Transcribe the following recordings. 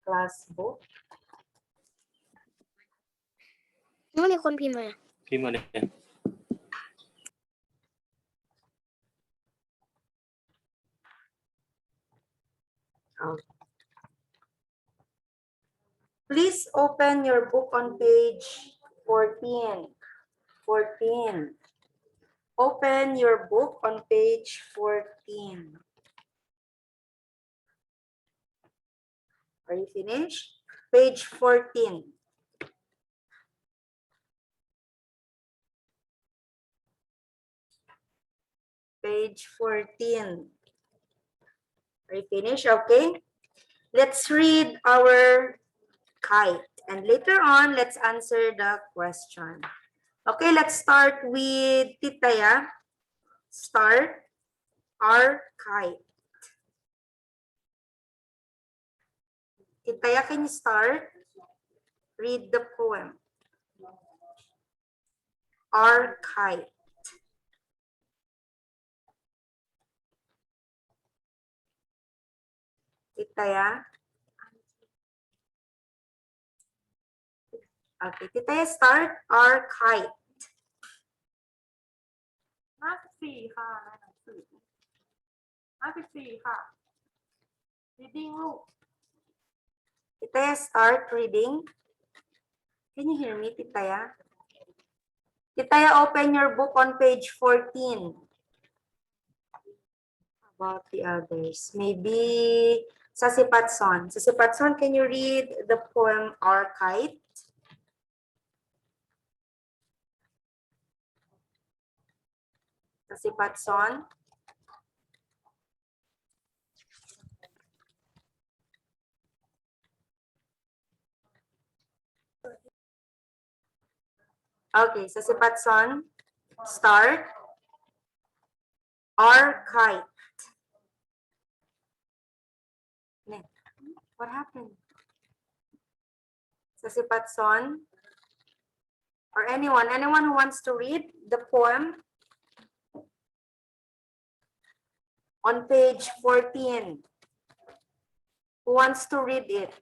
class book. ไม่มีคนพิมพ์มา พิมพ์มาเนี่ย Please open your book on page 14. 14. Open your book on page 14. Are you finished? Page 14. Page 14. Are you finished? Okay. Let's read our kite. And later on, let's answer the question. Okay, let's start with Titaya. Start our kite. Titaya, can you start? Read the poem. Our kite. Titaya. Okay, Titaya, start our kite. 54 ค่ะในหนังสือ54 ค่ะ reading ลูก Titaya, start reading. Can you hear me, Titaya? Titaya, open your book on page 14. How about the others? Maybe Sasipatson. Sasipatson, can you read the poem Our Kite? Sasipatson. Okay, Sasipatson, start. Our Kite. What happened? Sasipatson, or anyone who wants to read the poem on page 14. Who wants to read it?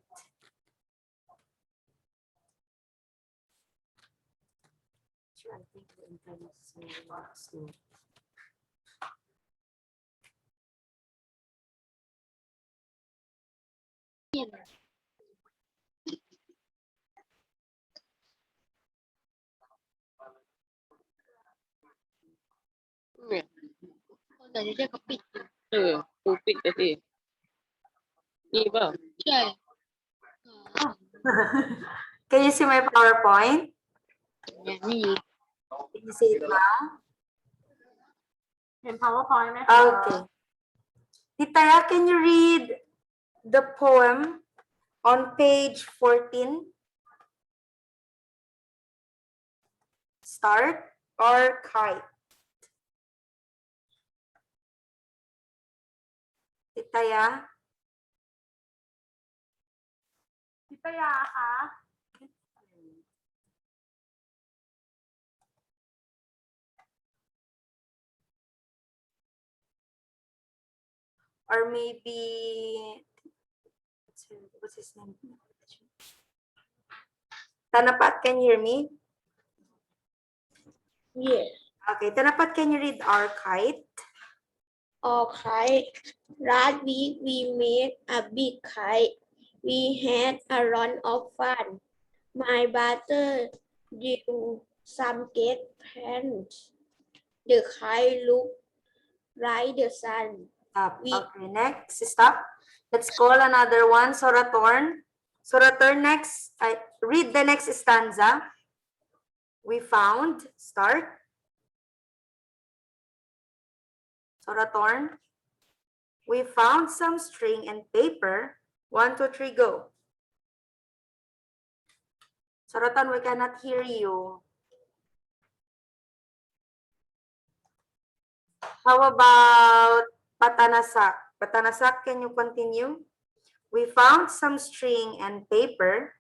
I think the internet is really slow.เนี่ยคนไหนจะได้เขาปิด ครูปิดไปสินี่เปล่า ใช่ Can you see my PowerPoint? เนี่ยนี่ Can you see it now? เห็น powerpoint ไหมคะ Okay. Titaya, can you read the poem on page 14? Start or kite? Titaya? พิตยาคะ Or maybe, what's his name? Tanapat, can you hear me? yes Okay, Tanapat, can you read Our Kite? all kite last week we made a big kite we had a lot of fun my brother drew some cake pants the kite looked like the sun Okay, next, stop. Let's call another one, Soratorn. Soratorn, next, read the next stanza. We found, start. Soratorn. We found some string and paper. 1, 2, 3, go. Soratorn, we cannot hear you. How about Patanasak? Patanasak, can you continue? We found some string and paper.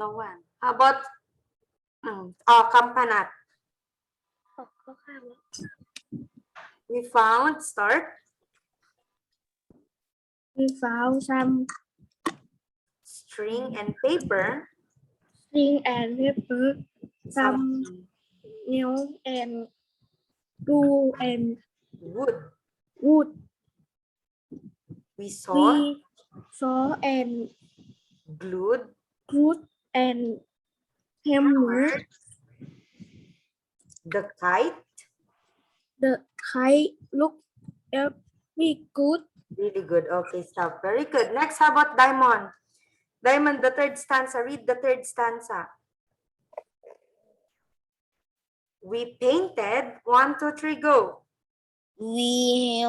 No one. How about Oh, kampanat. We found, start, We found some string and paper, string and paper, some nails and glue and wood. wood. We saw We saw and glued glued and hammered the kite. the kite. Look very good. Really good. Okay, stop. Very good. Next, how about Diamond? Diamond, the third stanza. Read the third stanza. We painted. 1, 2, 3, go. We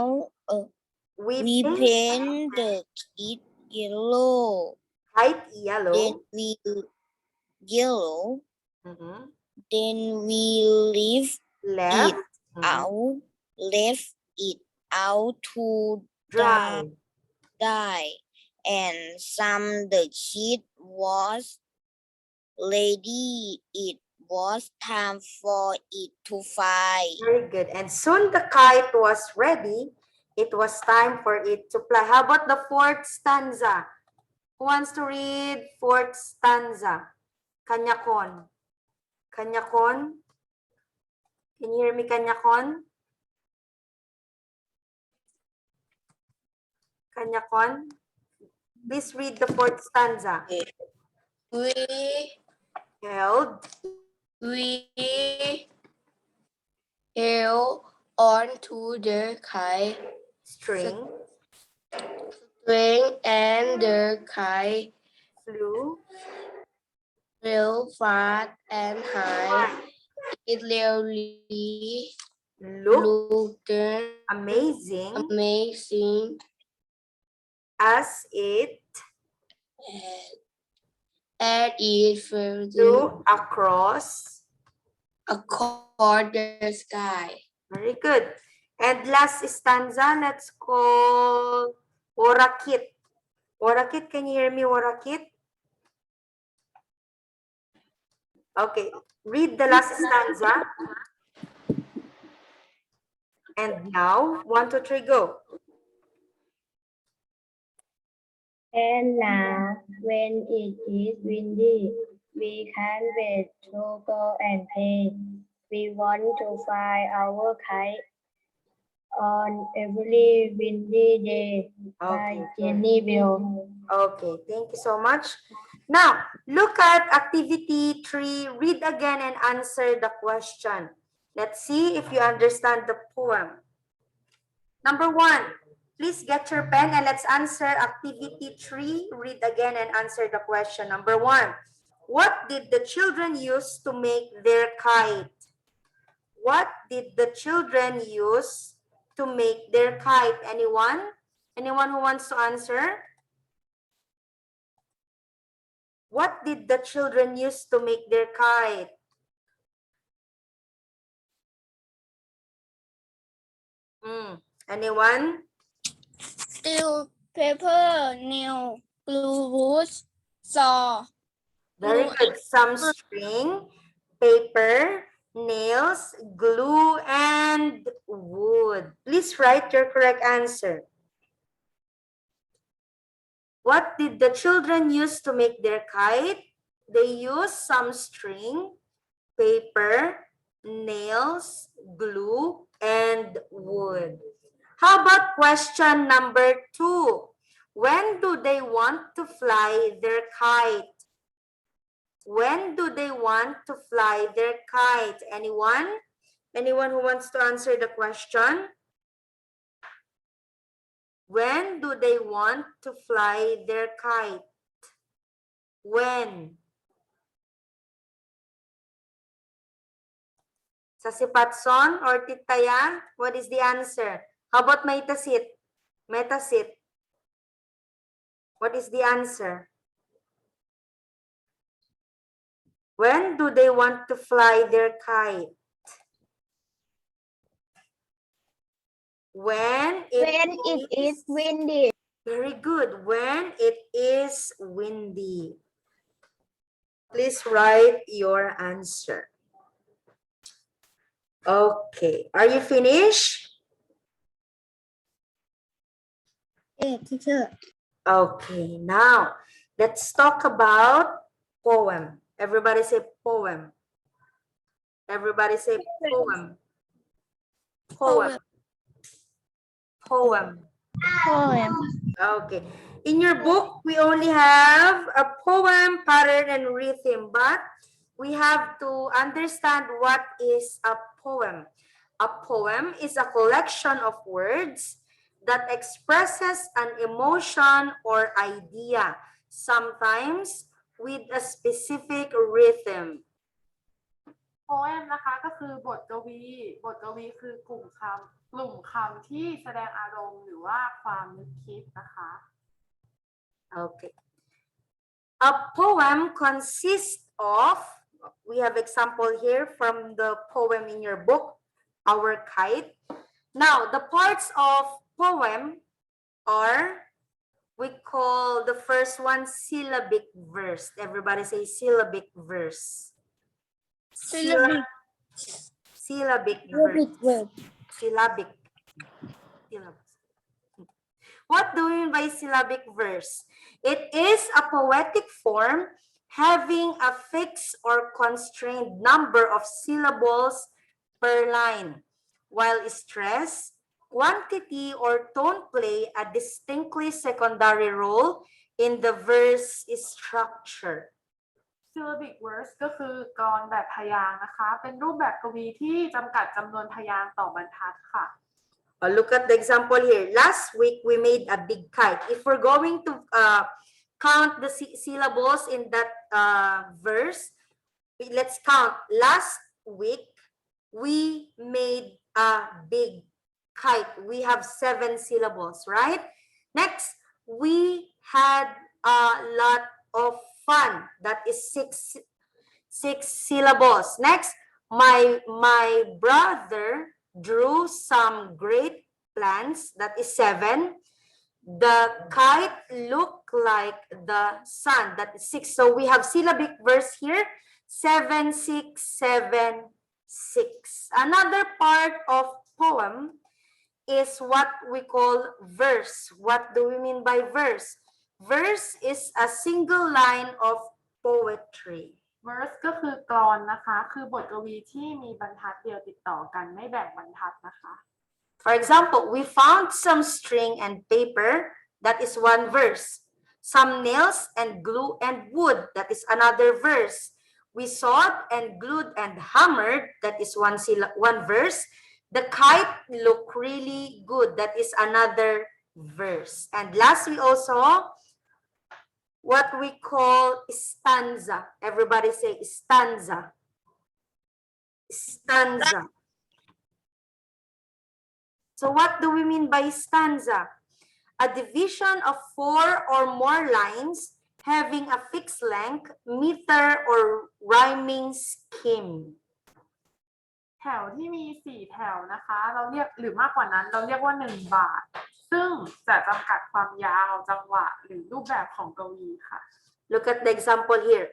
We painted paint the kit yellow. kite Then yellow. we yellow. Mhm. Then we leave Left. out. Left it out to Dry. die. And some the kit was ready. It was time for it to fly. Very good. And soon the kite was ready. It was time for it to fly. How about the fourth stanza? Who wants to read fourth stanza? Kanyakon. Kanyakon. Can you hear me, Kanyakon? Kanyakon. Please read the fourth stanza. We Held held on to the kite string, string and the kite flew flew fast and high. It really looked looked amazing amazing as it and it flew flew across. across the sky. Very good. And last stanza, let's call Warakit. Warakit, can you hear me, Warakit? Okay, read the last stanza. And now, 1, 2, 3, go. And now, when it is windy, we can't wait to go and play. We want to fly our kite on every windy day by Okay, Jenny Bill. okay, thank you so much. Now, look at activity 3. Read again and answer the question. Let's see if you understand the poem. Number 1, please get your pen and let's answer activity 3. Read again and answer the question. Number 1, what did the children use to make their kite? What did the children use to make their kite? Anyone? Anyone who wants to answer? What did the children use to make their kite? Anyone? Steel, paper, nail, glue, wood, saw. Very good. Some string, paper, nails, glue, and wood. Please write your correct answer. What did the children use to make their kite? They used some string, paper, nails, glue, and wood. How about question number 2? When do they want to fly their kite? When do they want to fly their kite? Anyone? Anyone who wants to answer the question? When do they want to fly their kite? When? Sa Sipatson or Titayan? What is the answer? How about Metasit? Metasit. What is the answer? When do they want to fly their kite? When it is windy. very good. When it is windy. Please write your answer. Okay, are you finished? Yeah, teacher. Okay, now let's talk about poem. Everybody say poem. Everybody say poem. Poem. Poem. Poem. Okay. In your book, we only have a poem, pattern, and rhythm, but we have to understand what is a poem. A poem is a collection of words that expresses an emotion or idea, sometimes with a specific rhythm. poem นะคะก็คือบทกวี บทกวีคือกลุ่มคำที่แสดงอารมณ์หรือว่าความนึกคิดนะคะ Okay. A poem consists of, we have example here from the poem in your book, Our Kite. Now, the parts of poem are, we call the first one syllabic verse. Everybody say syllabic verse. Syllabic. Syllabic verse. Syllabic. Syllables. What do we mean by syllabic verse? It is a poetic form having a fixed or constrained number of syllables per line, while stress, quantity, or tone play a distinctly secondary role in the verse structure. syllabic verse ก็คือกลอนแบบพยางค์นะคะ เป็นรูปแบบกวีที่จำกัดจำนวนพยางค์ต่อบรรทัดค่ะ Look at the example here. Last week, we made a big kite. If we're going to count the syllables in that verse, let's count. Last week, we made a big kite. We have 7 syllables, right? Next, we had a lot of fun. That is six syllables. Next, my brother drew some great plants. That is 7. The kite looked like the sun. That is 6. So we have syllabic verse here. 7, 6, 7, 6. Another part of poem is what we call verse. What do we mean by verse? Verse is a single line of poetry. verse ก็คือกลอนนะคะ คือบทกวีที่มีบรรทัดเดียวติดต่อกันไม่แบ่งบรรทัดนะคะ For example, we found some string and paper. That is one verse. Some nails and glue and wood. That is another verse. We sawed and glued and hammered. That is one verse. The kite looked really good. That is another verse. And last, we also what we call stanza. Everybody say stanza. Stanza. So what do we mean by stanza? A division of 4 or more lines having a fixed length, meter, or rhyming scheme. แถวที่มี4แถวนะคะ เราเรียกหรือมากกว่านั้นเราเรียกว่า1บาท ซึ่งจะจำกัดความยาวจังหวะหรือรูปแบบของกวีค่ะ Look at the example here.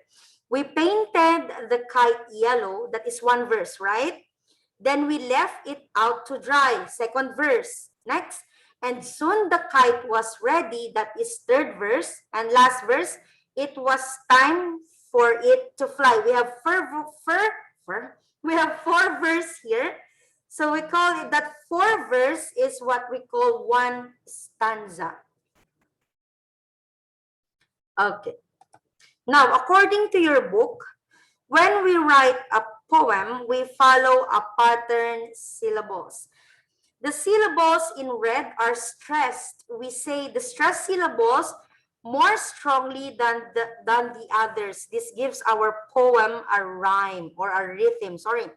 We painted the kite yellow. That is one verse, right? Then we left it out to dry. Second verse. Next. And soon the kite was ready. That is third verse. And last verse, it was time for it to fly. We have we have 4 verse here. So we call it that 4 verse is what we call one stanza. Okay. Now, according to your book, when we write a poem, we follow a pattern syllables. The syllables in red are stressed. We say the stressed syllables more strongly than the others. This gives our poem a rhyme or a rhythm. Sorry.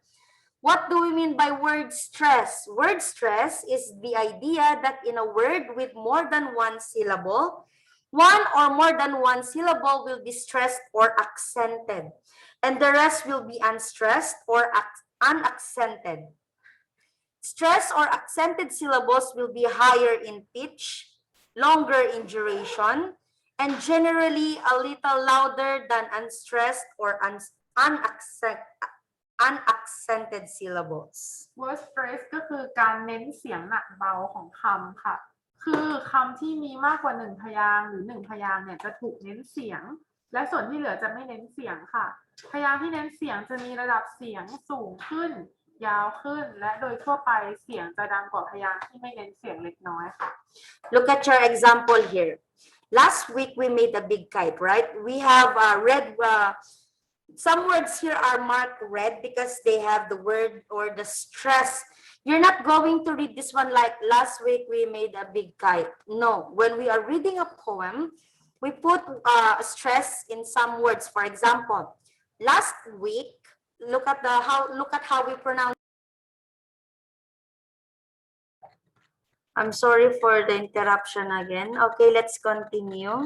What do we mean by word stress? Word stress is the idea that in a word with more than 1 syllable, 1 or more than 1 syllable will be stressed or accented, and the rest will be unstressed or unaccented. Stress or accented syllables will be higher in pitch, longer in duration, and generally a little louder than unstressed or unaccented syllables. word stress ก็คือการเน้นเสียงหนักเบาของคำค่ะ คือคำที่มีมากกว่าหนึ่งพยางค์หรือหนึ่งพยางค์เนี่ยจะถูกเน้นเสียง และส่วนที่เหลือจะไม่เน้นเสียงค่ะ พยางค์ที่เน้นเสียงจะมีระดับเสียงสูงขึ้น ยาวขึ้น และโดยทั่วไปเสียงจะดังกว่าพยางค์ที่ไม่เน้นเสียงเล็กน้อยค่ะ Look at your example here. Last week we made a big kite, right? We have red, some words here are marked red because they have the word or the stress. You're not going to read this one like last week we made a big kite. No, when we are reading a poem, we put stress in some words. For example, last week, look at how we pronounce. I'm sorry for the interruption again. Okay, let's continue.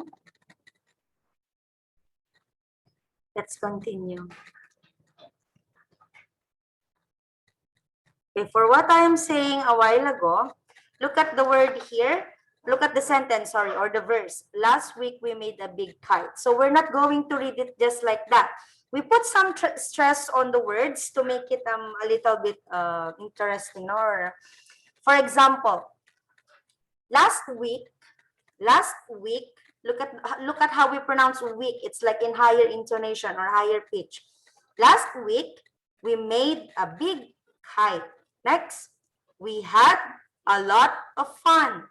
Let's continue. Okay, for what I am saying a while ago, look at the word here. Look at the sentence, sorry, or the verse. Last week we made a big kite. So we're not going to read it just like that. We put some stress on the words to make it a little bit interesting. Or, for example, last week, look at how we pronounce week. It's like in higher intonation or higher pitch. Last week, we made a big kite. Next, we had a lot of fun.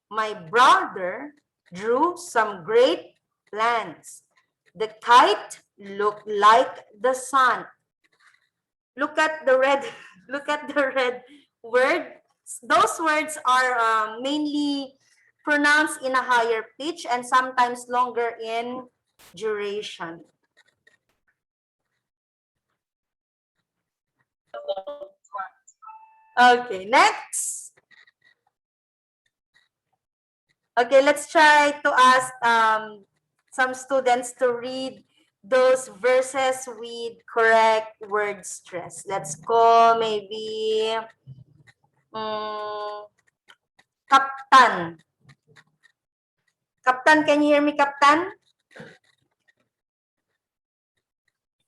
My brother drew some great plans. The kite looked like the sun. Look at the red, look at the red word. Those words are mainly pronounced in a higher pitch and sometimes longer in duration. Okay, next. Okay, let's try to ask some students to read those verses with correct word stress. Let's go maybe Captain. Captain, can you hear me, Captain?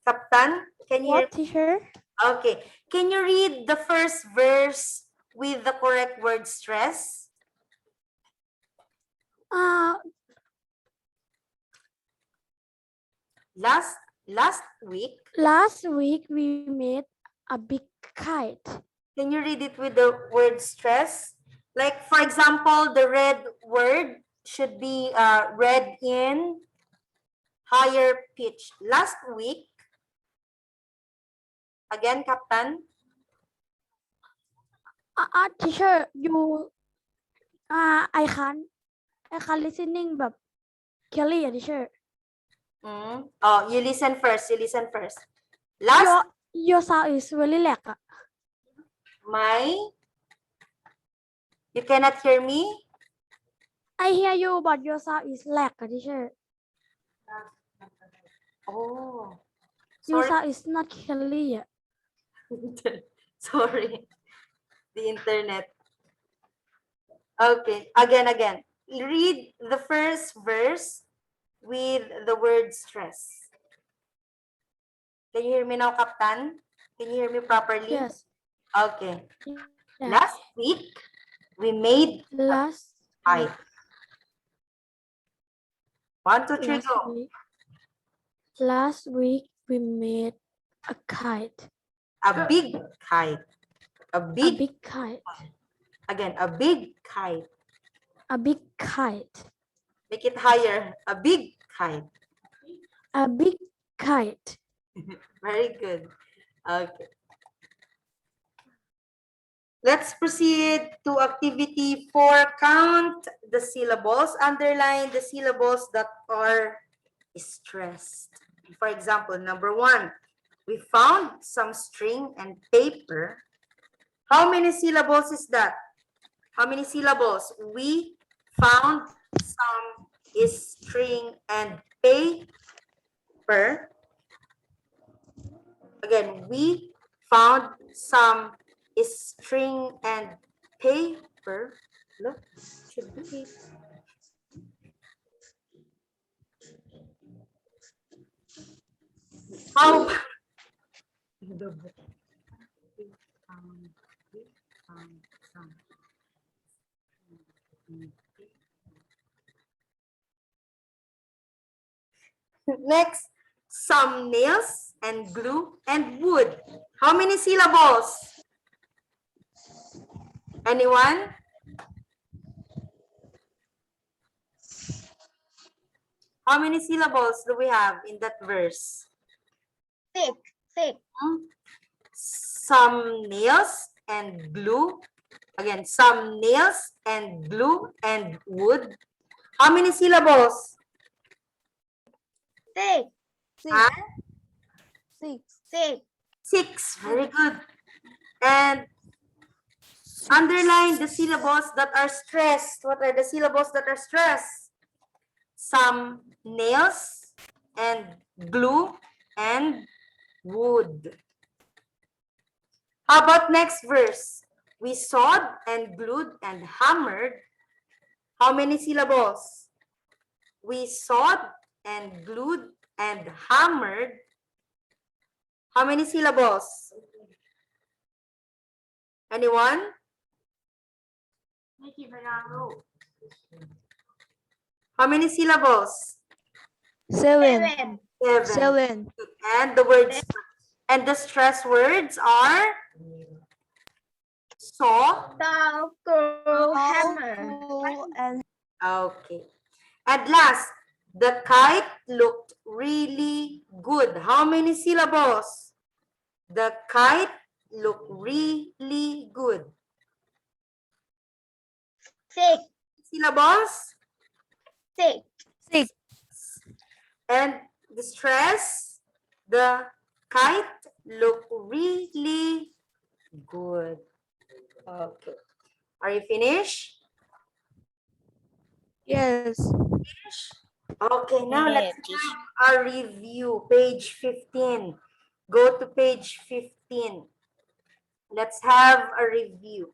Captain, can you hear What, teacher? Okay. Can you read the first verse with the correct word stress? Last week. Last week we made a big kite. Can you read it with the word stress? Like, for example, the red word should be read in higher pitch. Last week. Again, Captain. Teacher, you I can't listening but clearly, teacher. Oh, you listen first. You listen first. Last Your sound is really lag. You cannot hear me? I hear you, but your sound is lag, teacher. Oh, Your sorry. sound is not clear. Sorry, the internet. Okay, again. Read the first verse with the word stress. Can you hear me now, Captain? Can you hear me properly? Yes. Okay. Yeah. Last week, we made Last kite. 1, 2, 3, go. Last week we made a kite. A big kite. A A big, big kite. again, a big kite. A big kite. Make it higher. A big kite. A big kite. Very good. Okay. Let's proceed to activity 4. Count the syllables. Underline the syllables that are stressed. For example, number 1, we found some string and paper. How many syllables is that? How many syllables? We found some string and paper. Again, we found some string and paper. Look, should be How next, some nails and glue and wood. How many syllables? Anyone? How many syllables do we have in that verse? 6. 6. Some nails and glue. Again, some nails and glue and wood. How many syllables? 6. Huh? 6. 6. 6. Very good. And underline the syllables that are stressed. What are the syllables that are stressed? Some nails and glue and wood. How about next verse? We sawed and glued and hammered. How many syllables? We sawed and glued and hammered. How many syllables? Anyone? มีกี่พยางค์ลูก How many syllables? 7. 7. 7. And the words and the stress words are saw. Saw, glue, hammer. And Okay. At last, the kite looked really good. How many syllables? The kite looked really good. 6. Syllables? 6. 6. And the stress, the kite looked really good. Okay. Are you finished? Yes. Okay, now let's have our review. Page 15. Go to page 15. Let's have a review.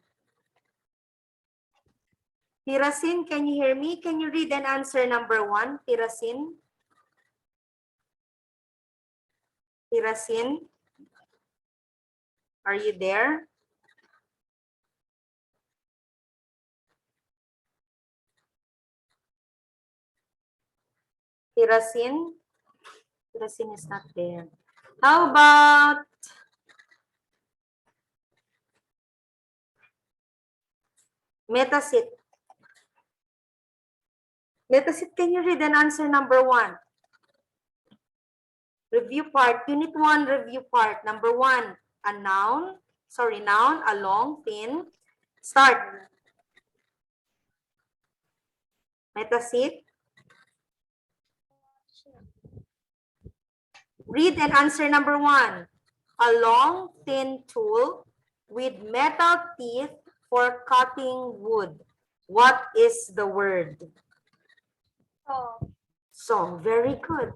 Tirasin, can you hear me? Can you read and answer number 1? Tirasin? Tirasin? Are you there? Tirasin? Tirasin is not there. How about Metasit? Metasit, can you read and answer number 1? Review part, unit 1, review part. Number 1, a noun, a long, thin. Start. Metasit. Read and answer number 1. A long, thin tool with metal teeth for cutting wood. What is the word? So, very good.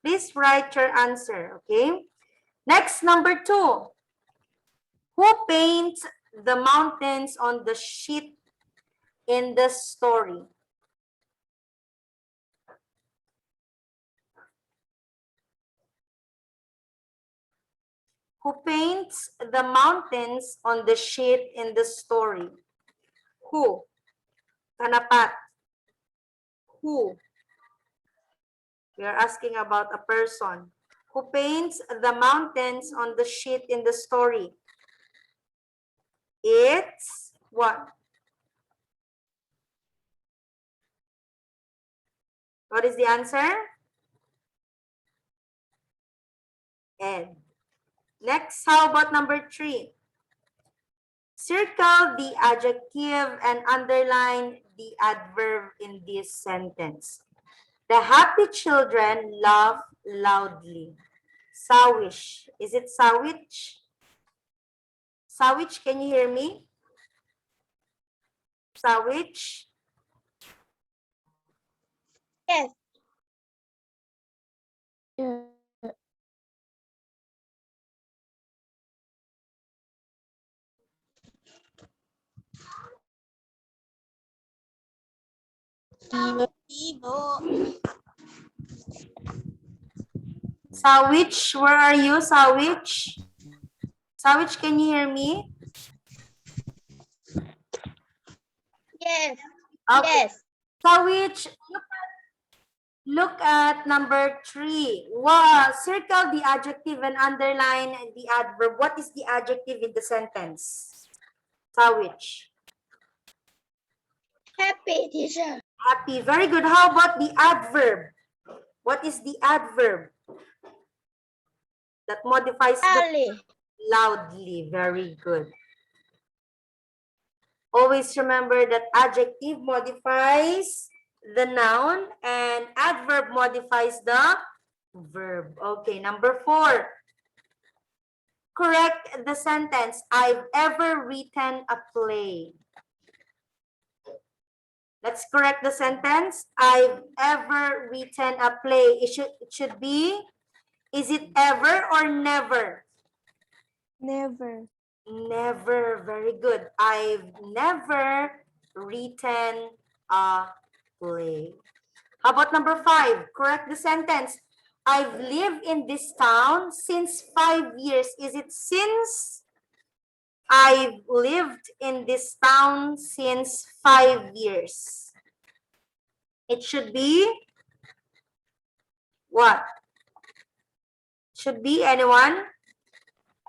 Please write your answer, okay? Next, number 2. Who paints the mountains on the sheet in the story? Who paints the mountains on the sheet in the story? Who? Kanapat. Who? We are asking about a person. Who paints the mountains on the sheet in the story? It's what? What is the answer? Ed. Next, how about number 3? Circle the adjective and underline the adverb in this sentence. The happy children laugh loudly. Sawish. Is it sawich? Sawich, can you hear me? Sawich? Yes. Yeah. Sawich, where are you, Sawich? Sawich, can you hear me? Yes. Okay. Yes. Sawich, look at number 3. Wow, circle the adjective and underline the adverb. What is the adjective in the sentence? Sawich. Happy, teacher. Happy. Very good. How about the adverb? What is the adverb that modifies the Early. loudly? Very good. Always remember that adjective modifies the noun and adverb modifies the verb. Okay, number 4. Correct the sentence, I've ever written a play. Let's correct the sentence. I've ever written a play. It should be, is it ever or never? Never. Never. Very good. I've never written a play. How about number 5? Correct the sentence. I've lived in this town since 5 years. Is it since? I've lived in this town since 5 years. It should be what? Should be anyone?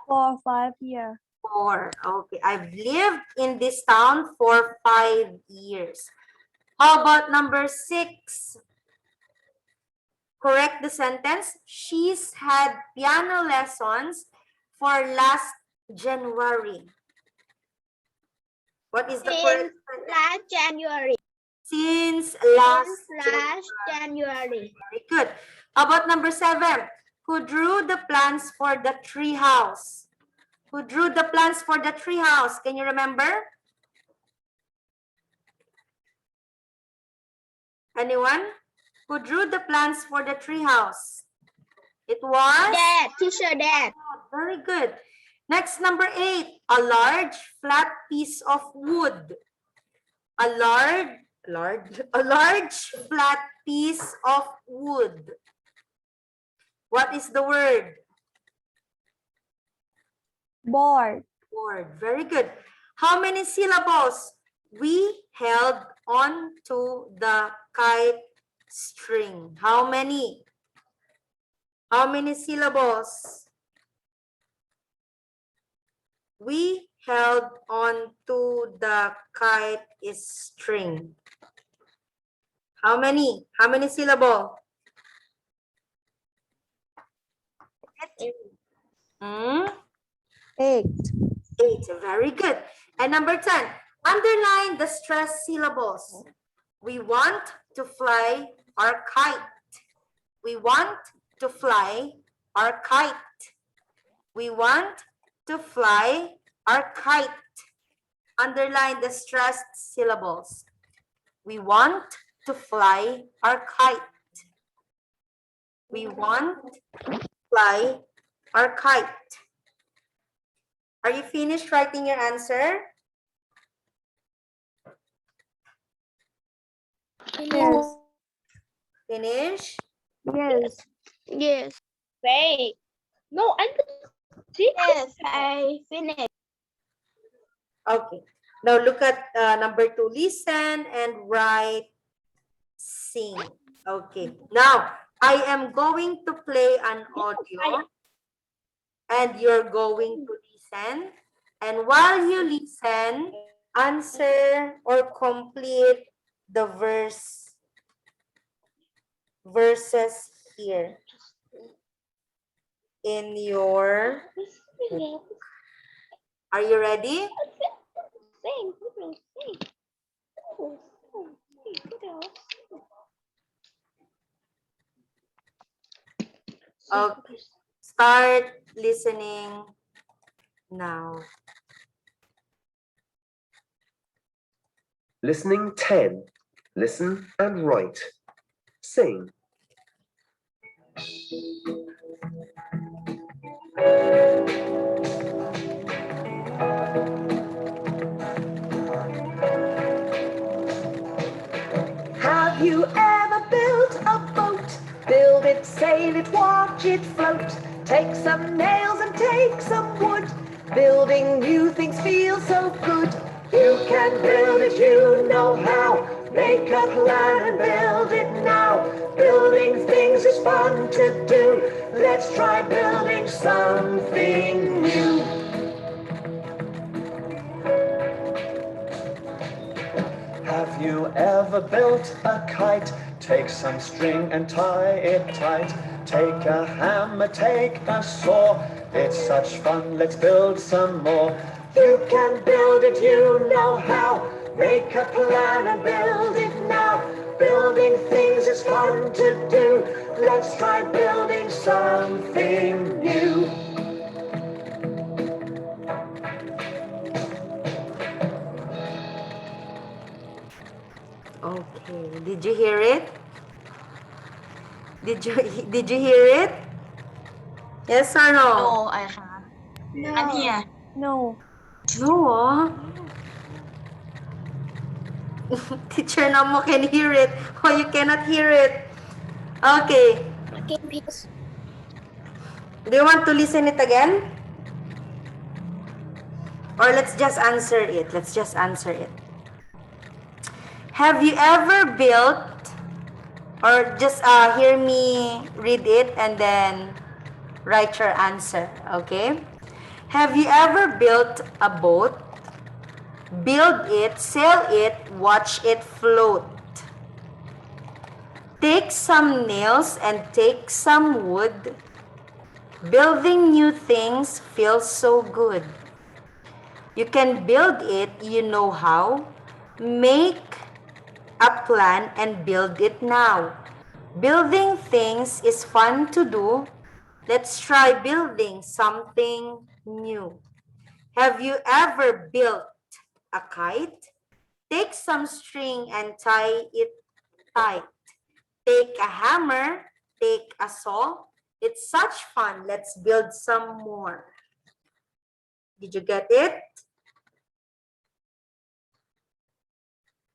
4 or 5 years. 4. Okay, I've lived in this town for 5 years. How about number 6? Correct the sentence. She's had piano lessons for last January. What is the correct sentence? Last January. Since last January. Very good. How about number 7? Who drew the plans for the tree house? Who drew the plans for the tree house? Can you remember? Anyone? Who drew the plans for the tree house? It was? Dad, teacher, Dad. Very good. Next, number 8. A large flat piece of wood. A large flat piece of wood. What is the word? Board. Board. Very good. How many syllables? We held on to the kite string. How many? How many syllables? We held on to the kite string. How many? How many syllables? 8. 8. Very good. And number 10, underline the stressed syllables. We want to fly our kite. We want to fly our kite. We want to fly our kite. Underline the stressed syllables. We want to fly our kite. We want to fly our kite. Are you finished writing your answer? Yes. Finish? Yes. Yes. Wait. No, I Yes, I finished. Okay. Now look at number 2. Listen and write, sing. Okay. Now, I am going to play an audio and you're going to listen. And while you listen, answer or complete the verses here in your book. Are you ready? Okay. Start listening now. Listening 10. Listen and write. Sing. Have you ever built a boat? Build it, sail it, watch it float. some nails and take some wood. Building new things feels so good. You can build it, you know how. Make a plan and build it now. Building things is fun to do. Let's try building something new. Have you ever built a kite? Take some string and tie it tight. Take a hammer, take a saw. It's such fun, let's build some more. You can build it, you know how. Make a plan and build it now. Building things is fun to do. Let's try building something new. Okay, did you hear it? Did you hear it? Yes or no? No, I can't. I'm here. No. No, ah. Teacher Namo can hear it. Oh, you cannot hear it. Okay. Again, please. Do you want to listen it again? Or let's just answer it. Let's just answer it. Have you ever built, or just hear me read it and then write your answer, okay? Have you ever built a boat? Build it, sail it, watch it float. Take some nails and take some wood. Building new things feels so good. You can build it, you know how. Make a plan and build it now. Building things is fun to do. Let's try building something new. Have you ever built a kite? Take some string and tie it tight. Take a hammer, take a saw. It's such fun. Let's build some more. Did you get it?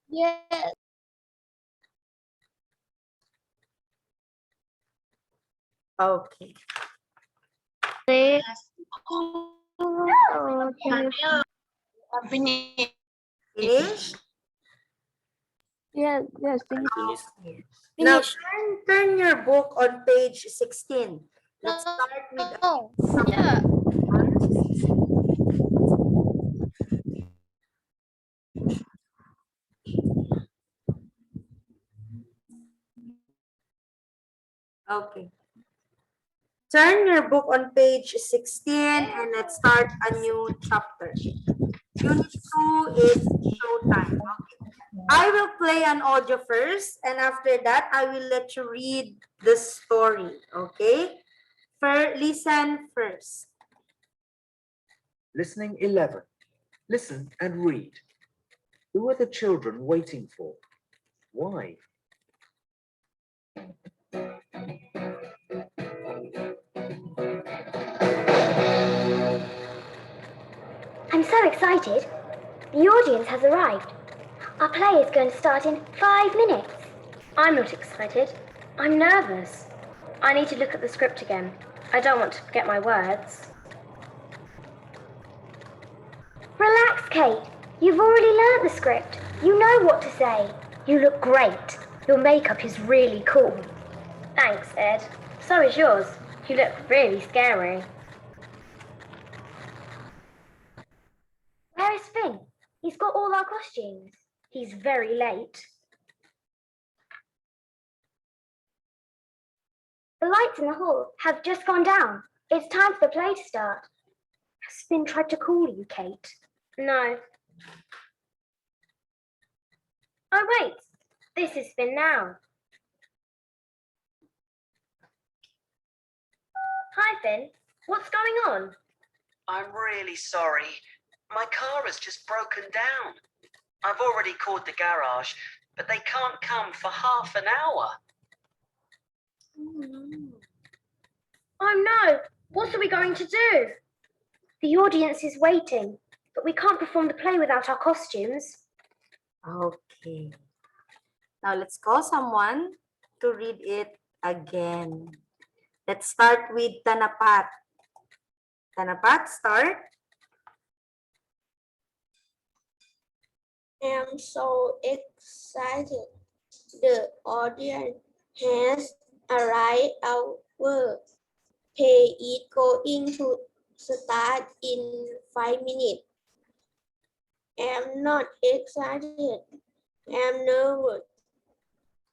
Yes. Okay. Finish. Finish? Yes, yes, Now finish. turn your book on page 16. Let's start with Oh, yeah. Okay. Turn your book on page 16 and let's start a new chapter. Unit 2 is showtime. Okay. I will play an audio first, and after that, I will let you read the story. Okay? Listen first. Listening 11. Listen and read. Who are the children waiting for? Why? I'm so excited. The audience has arrived. Our play is going to start in 5 minutes. I'm not excited. I'm nervous. I need to look at the script again. I don't want to forget my words. Relax, Kate. You've already learnt the script. You know what to say. You look great. Your makeup is really cool. Thanks, Ed. So is yours. You look really scary. Where is Finn? He's got all our costumes. He's very late. The lights in the hall have just gone down. It's time for the play to start. Has Finn tried to call you, Kate? No. Oh, wait. This is Finn now. Hi, Finn. What's going on? I'm really sorry. My car has just broken down. I've already called the garage, but they can't come for half an hour. Oh, no. What are we going to do? The audience is waiting, but we can't perform the play without our costumes. Okay. Now let's call someone to read it again. Let's start with Tanapat. Tanapat, start. I'm so excited. The audience has arrived. Our play is going to start in 5 minutes. I'm not excited. I'm nervous.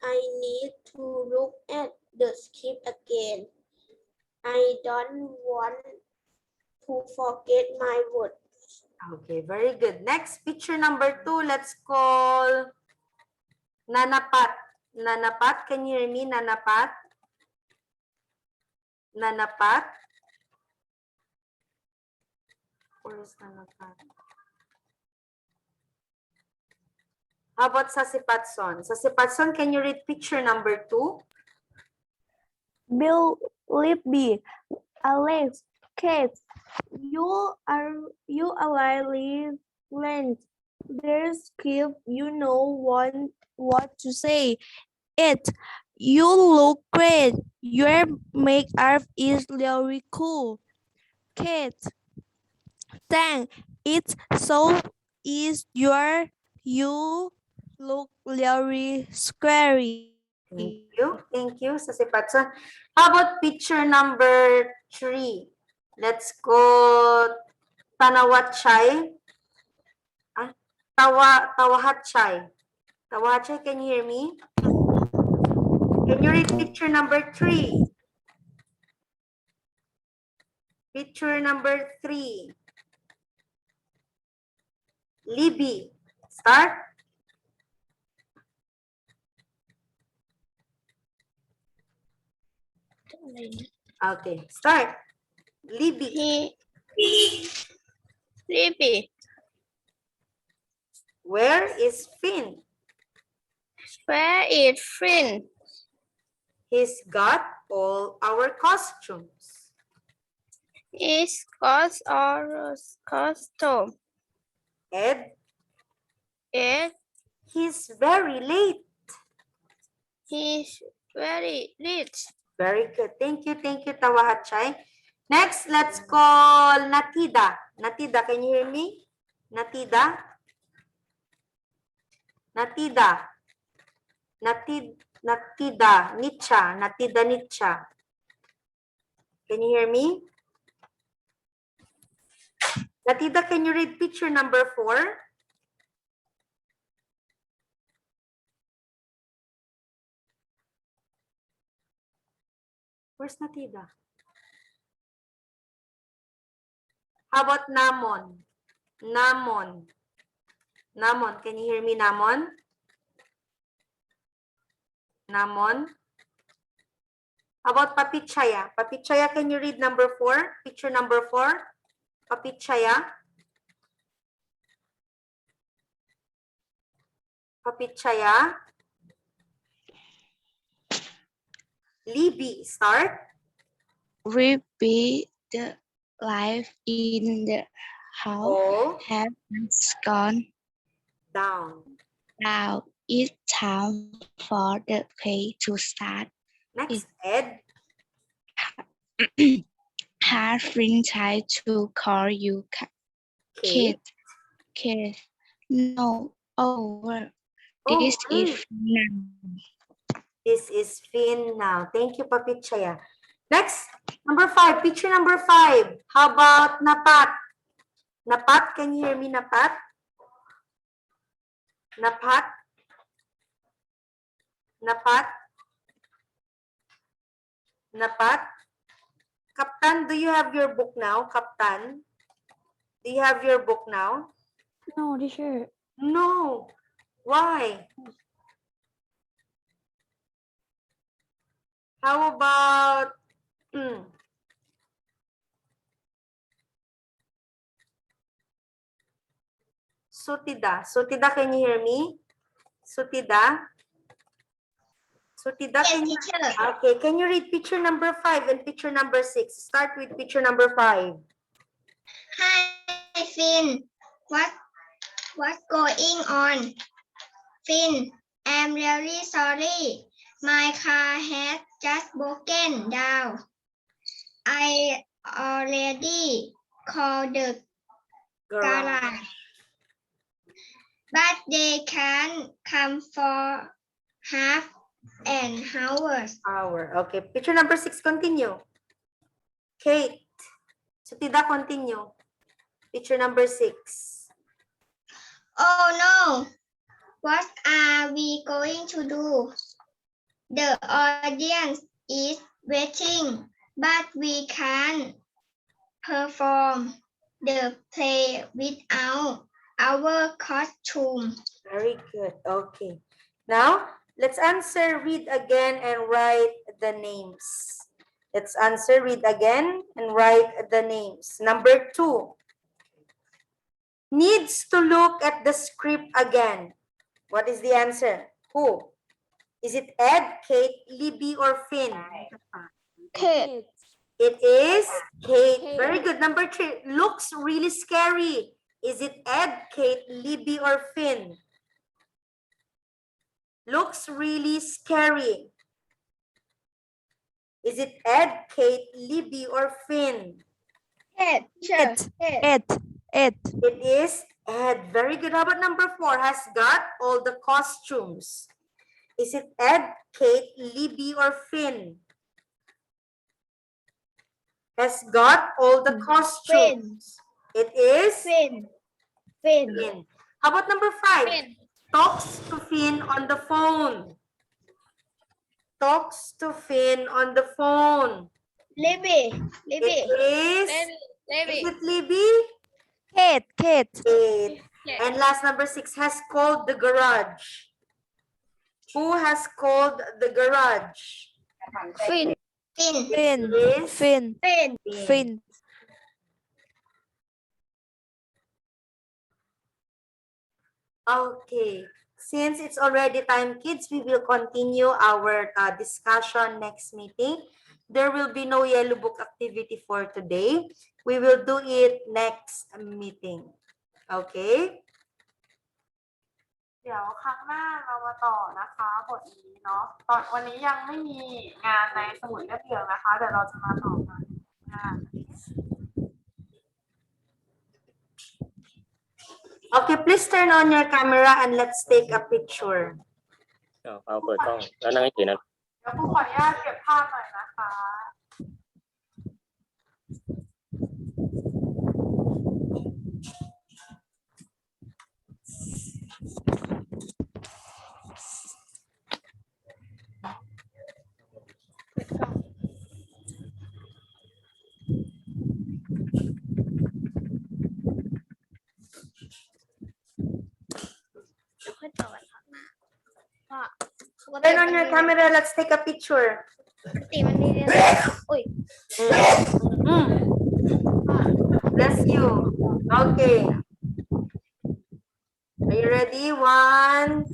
I need to look at the script again. I don't want to forget my words. Okay, very good. Next, picture number 2. Let's call Nanapat. Nanapat, can you hear me, Nanapat? Nanapat? Where is Nanapat? How about Sasipatson? Sasipatson, can you read picture number 2? Bill, Libby, Alex, Kate, you are late. There's Skip, you know what to say. It, you look great. Your makeup is really cool. Kate, thanks. It's so is you look really scary. Thank you, Sasipatson. How about picture number 3? Let's go Tanawatchay. Tawahatchay. Tawahatchay, can you hear me? Can you read picture number 3? Picture number 3. Libby, start. Okay, start. Libby. Libby, Where is Finn? where is Finn? He's got all our costumes. Is got our costume. Ed, Ed, he's very late. he's very rich. Very good. Thank you, Tawahatchay. Next, let's call Natida. Natida, can you hear me? Natida? Natida. Natida. Nicha. Natida Nicha. Can you hear me? Natida, can you read picture number 4? Where's Natida? How about Namon? Namon. Namon, can you hear me, Namon? Namon? How about Papichaya? Papichaya, can you read number 4? Picture number 4? Papichaya? Papichaya? Libby, start. Repeat the life in the house Oh, has gone down. now. It's time for the play to start. Next, Ed. Has been tried to call you Kate. Kate. No, over. Oh, This really? is now. This is Finn now. Thank you, Papichaya. Next, number 5. Picture number 5. How about Napat? Napat, can you hear me, Napat? Napat? Napat? Napat? Kaptan, do you have your book now? Kaptan? Do you have your book now? No, teacher. No. Why? How about Sutida? Sutida, can you hear me? Sutida? Sutida, can you? Okay, can you read picture number 5 and picture number 6? Start with picture number 5. Hi, Finn. What's going on? Finn, I'm really sorry. My car has just broken down. I already called the Garage. garage, but they can't come for half an hour. Okay. Picture number 6, continue. Kate. Sutida, continue. Picture number 6. Oh no! What are we going to do? The audience is waiting, but we can't perform the play without our costume. Very good. Okay. Now, let's answer, read again, and write the names. Let's answer, read again, and write the names. Number 2. Needs to look at the script again. What is the answer? Who? Is it Ed, Kate, Libby, or Finn? Kate. It is Kate. Very good. Number 3. Looks really scary. Is it Ed, Kate, Libby, or Finn? Looks really scary. Is it Ed, Kate, Libby, or Finn? Ed. It is Ed. Very good. How about number 4? Has got all the costumes. Is it Ed, Kate, Libby, or Finn? Has got all the costumes. It is Finn. Finn. How about number 5? Talks to Finn on the phone. Talks to Finn on the phone. Libby. It is it Libby? Kate. Kate. And last, number 6, has called the garage. Who has called the garage? Finn. It is Finn. Okay. Since it's already time, kids, we will continue our discussion next meeting. There will be no yellow book activity for today. We will do it next meeting. Okay? เดี๋ยวครั้งหน้าเรามาต่อนะคะบทนี้เนาะตอนวันนี้ยังไม่มีงานในสมุดเล่มเหลืองนะคะเดี๋ยวเราจะมาต่อกันงาน Okay, please turn on your camera and let's take a picture. เอาเปิดกล้องแล้วนั่งให้เฉยนะ เดี๋ยวครูขออนุญาตเก็บภาพหน่อยนะคะ Turn on your camera, let's take a picture. Bless you. Okay. Are you ready? 1,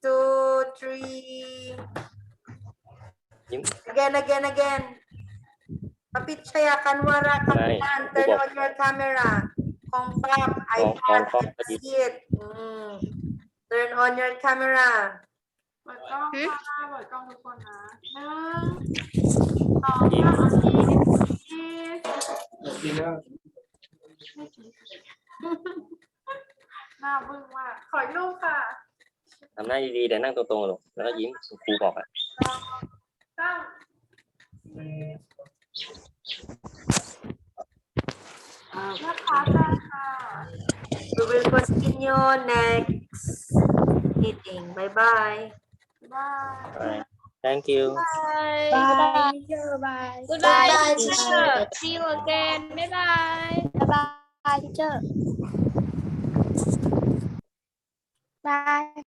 2, 3. Again. Papitsaya, kanwara, kapitan. Turn on your camera. Confirm, iPad, see it. Turn on your camera. เปิดกล้องค่ะเปิดกล้องทุกคนนะ1 2 หน้าบึ้งมากขออีกรูปค่ะ ทำหน้าดีๆแต่นั่งตรงๆหรอกแล้วก็ยิ้มครูบอกอ่ะ We will continue next meeting. Bye-bye. Bye. Thank you. Bye. Goodbye, teacher. See you again. Bye. Bye, teacher. Bye.